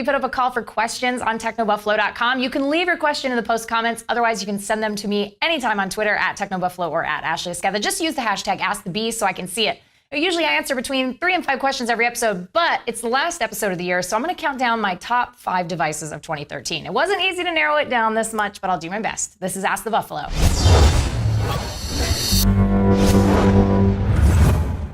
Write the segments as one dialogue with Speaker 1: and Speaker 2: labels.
Speaker 1: We put up a call for questions on technobuffalo.com. You can leave your question in the post comments. Otherwise, you can send them to me anytime on Twitter at technobuffalo or at Ashley Esqueda. Just use the hashtag AskTheBee so I can see it. Usually I answer between 3 and 5 questions every episode, but it's the last episode of the year, so I'm going to count down my top 5 devices of 2013. It wasn't easy to narrow it down this much, but I'll do my best. This is Ask the Buffalo.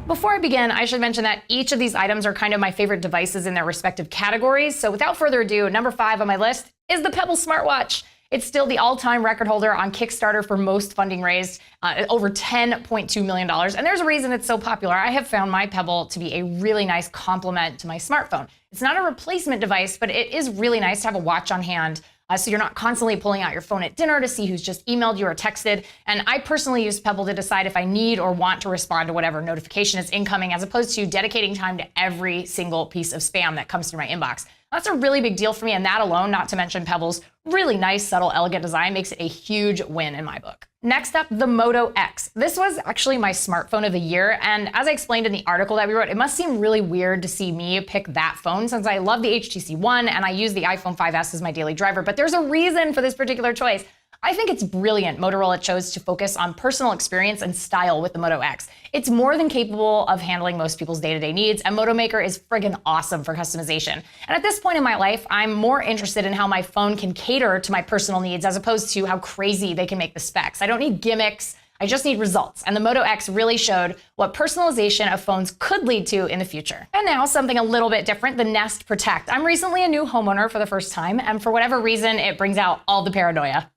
Speaker 1: Before I begin, I should mention that each of these items are kind of my favorite devices in their respective categories. So without further ado, number 5 on my list is the Pebble smartwatch. It's still the all-time record holder on Kickstarter for most funding raised, over $10.2 million. And there's a reason it's so popular. I have found my Pebble to be a really nice complement to my smartphone. It's not a replacement device, but it is really nice to have a watch on hand. So you're not constantly pulling out your phone at dinner to see who's just emailed you or texted. And I personally use Pebble to decide if I need or want to respond to whatever notification is incoming, as opposed to dedicating time to every single piece of spam that comes through my inbox. That's a really big deal for me, and that alone, not to mention Pebble's really nice, subtle, elegant design, makes it a huge win in my book. Next up, the Moto X. This was actually my smartphone of the year, and as I explained in the article that we wrote, it must seem really weird to see me pick that phone since I love the HTC One and I use the iPhone 5S as my daily driver, but there's a reason for this particular choice. I think it's brilliant Motorola chose to focus on personal experience and style with the Moto X. It's more than capable of handling most people's day-to-day needs, and Moto Maker is friggin' awesome for customization. And at this point in my life, I'm more interested in how my phone can cater to my personal needs as opposed to how crazy they can make the specs. I don't need gimmicks. I just need results, and the Moto X really showed what personalization of phones could lead to in the future. And now something a little bit different, the Nest Protect. I'm recently a new homeowner for the first time, and for whatever reason, it brings out all the paranoia.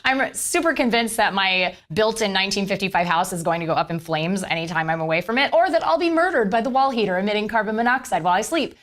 Speaker 1: I'm super convinced that my built-in 1955 house is going to go up in flames anytime I'm away from it, or that I'll be murdered by the wall heater emitting carbon monoxide while I sleep.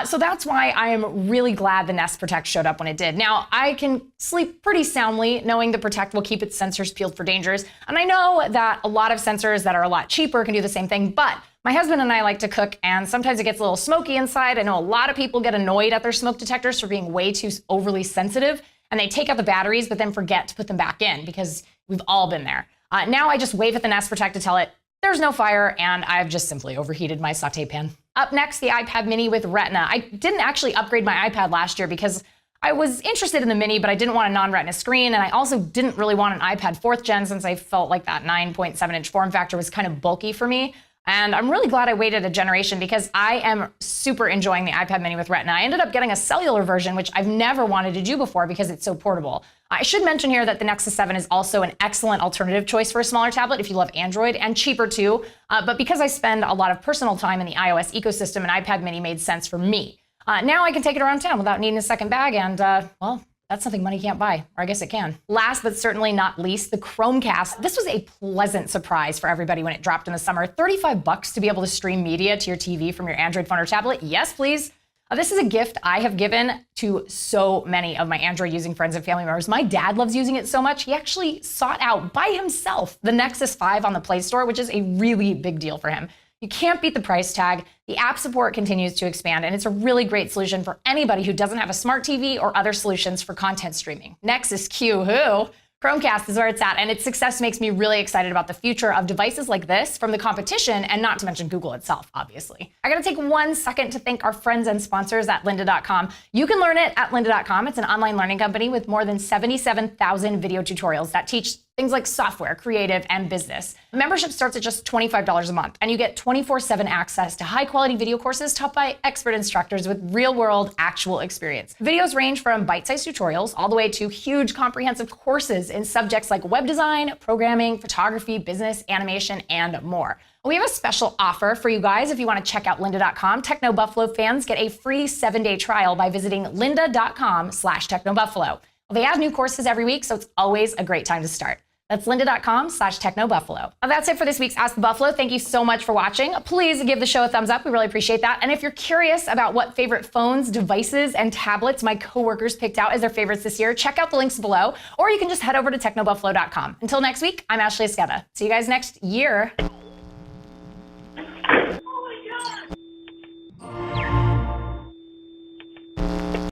Speaker 1: So that's why I am really glad the Nest Protect showed up when it did. Now, I can sleep pretty soundly knowing the Protect will keep its sensors peeled for dangers, and I know that a lot of sensors that are a lot cheaper can do the same thing, but my husband and I like to cook, and sometimes it gets a little smoky inside. I know a lot of people get annoyed at their smoke detectors for being way too overly sensitive, and they take out the batteries but then forget to put them back in, because we've all been there. Now I just wave at the Nest Protect to tell it there's no fire, and I've just simply overheated my saute pan. Up next, the iPad mini with Retina. I didn't actually upgrade my iPad last year because I was interested in the mini, but I didn't want a non-Retina screen, and I also didn't really want an iPad 4th gen since I felt like that 9.7-inch form factor was kind of bulky for me. And I'm really glad I waited a generation because I am super enjoying the iPad mini with Retina. I ended up getting a cellular version, which I've never wanted to do before because it's so portable. I should mention here that the Nexus 7 is also an excellent alternative choice for a smaller tablet if you love Android, and cheaper too. But because I spend a lot of personal time in the iOS ecosystem, an iPad mini made sense for me. Now I can take it around town without needing a second bag, and well, that's something money can't buy, or I guess it can. Last but certainly not least, the Chromecast. This was a pleasant surprise for everybody when it dropped in the summer. $35 to be able to stream media to your TV from your Android phone or tablet. Yes, please. This is a gift I have given to so many of my Android using friends and family members. My dad loves using it so much, he actually sought out by himself the Nexus 5 on the Play Store, which is a really big deal for him. You can't beat the price tag. The app support continues to expand, and it's a really great solution for anybody who doesn't have a smart TV or other solutions for content streaming. Nexus Q, who? Chromecast is where it's at, and its success makes me really excited about the future of devices like this from the competition, and not to mention Google itself, obviously. I gotta take 1 second to thank our friends and sponsors at lynda.com. You can learn it at lynda.com. It's an online learning company with more than 77,000 video tutorials that teach things like software, creative, and business. Membership starts at just $25 a month, and you get 24/7 access to high-quality video courses taught by expert instructors with real-world, actual experience. Videos range from bite-sized tutorials all the way to huge, comprehensive courses in subjects like web design, programming, photography, business, animation, and more. We have a special offer for you guys if you want to check out lynda.com. Techno Buffalo fans get a free 7-day trial by visiting lynda.com/technobuffalo. They add new courses every week, so it's always a great time to start. That's lynda.com/technobuffalo. That's it for this week's Ask the Buffalo. Thank you so much for watching. Please give the show a thumbs up. We really appreciate that. And if you're curious about what favorite phones, devices, and tablets my coworkers picked out as their favorites this year, check out the links below, or you can just head over to technobuffalo.com. Until next week, I'm Ashley Esqueda. See you guys next year.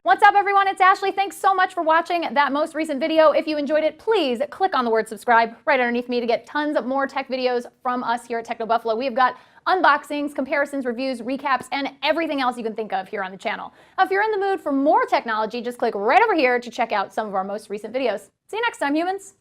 Speaker 2: What's up, everyone? It's Ashley. Thanks so much for watching that most recent video. If you enjoyed it, please click on the word subscribe right underneath me to get tons of more tech videos from us here at TechnoBuffalo. We've got unboxings, comparisons, reviews, recaps, and everything else you can think of here on the channel. Now, if you're in the mood for more technology, just click right over here to check out some of our most recent videos. See you next time, humans.